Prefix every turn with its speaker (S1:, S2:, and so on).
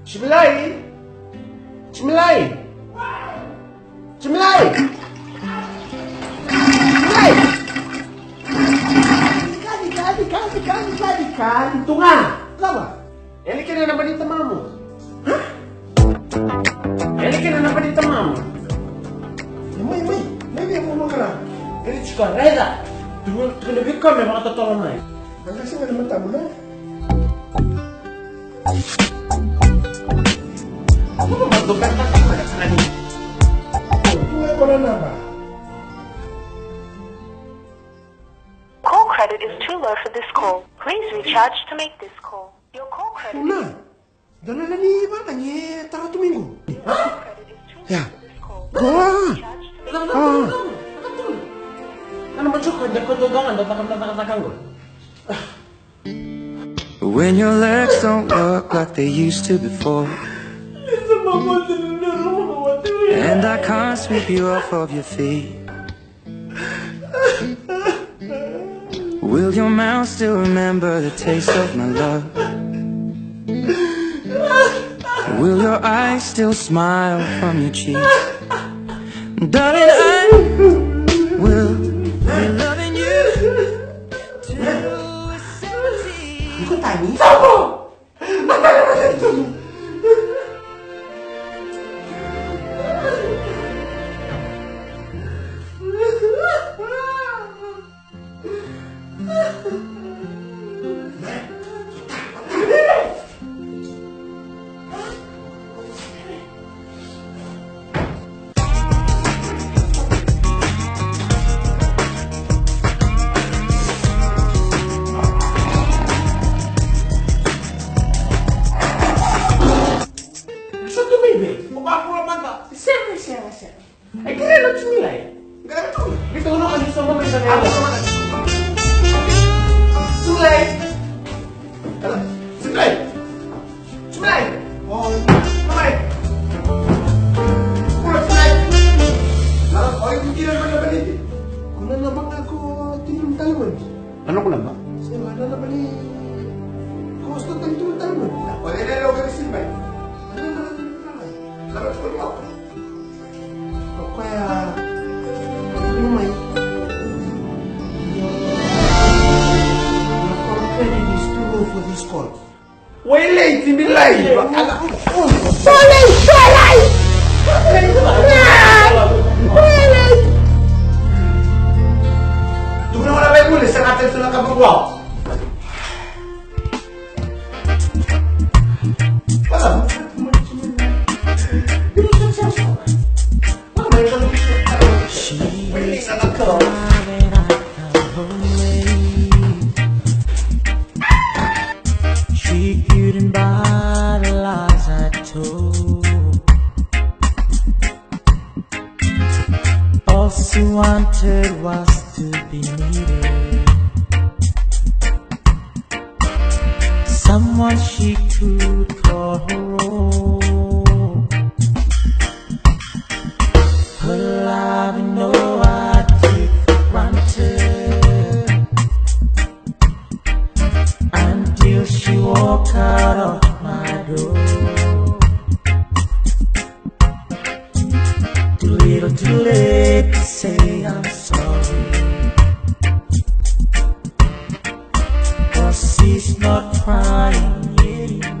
S1: Chimlay! Chimlay! Chimlay! Chimlay! Kali, ito nga! Kawa? Eli ka na naman dito, mamo. Ha? Eli ka na naman dito, mamo.
S2: May mo ka na.
S1: Eli, chika, Reza! Tunagin kami, mga totoo na eh.
S2: Ang kasi nga naman tamo na.
S1: Ano ba magdugan na tama na sa nani?
S2: Tunay ko na ba?
S3: Call credit is too low for this call. Please recharge to make this call. Your call credit
S2: Una. Dala na ni Iba na niya. Tara tumingo.
S3: credit is too low
S2: Yeah.
S3: for this call.
S2: Ah!
S3: Recharge to make
S1: Nakatulog. Ano ba chuk? Hindi ko tugangan. Nakatakan ko.
S4: When your legs don't work like they used to before, and I can't sweep you off of your feet, will your mouth still remember the taste of my love? Will your eyes still smile from your cheeks? Darling, I will be loving you till we're 70.
S2: Ikaw tani?
S1: Gusto to, baby. Mukha naman ka. Siya. Ay, kaya lang chumilay.
S2: Ganito.
S1: Dito ko na gusto mo may sanela. Chumilay!
S2: Simlay!
S1: Chumilay!
S2: Oh,
S1: Kamay!
S2: ay, hindi naman na balit eh. Kung na naman ako tinuntalman.
S1: Ano ko na ba?
S2: Kasi wala na naman eh. Gusto tayo tinuntalman. O, nilalaw ka ni Silvay. Ano naman tinuntalman? Labat ko rin ako. O kaya, ano may? Your call credit is too low for this call.
S1: Way late, similay! Ito na wala kayo muli sa natin ito ng kapagwaw. Wala mo?
S4: She couldn't buy the lies I told. All she wanted was to be needed, someone she could call her own. Her love, you know, I took for granted until she walked out of my door. Too little, too late to say I'm sorry, 'cause she's not crying anymore.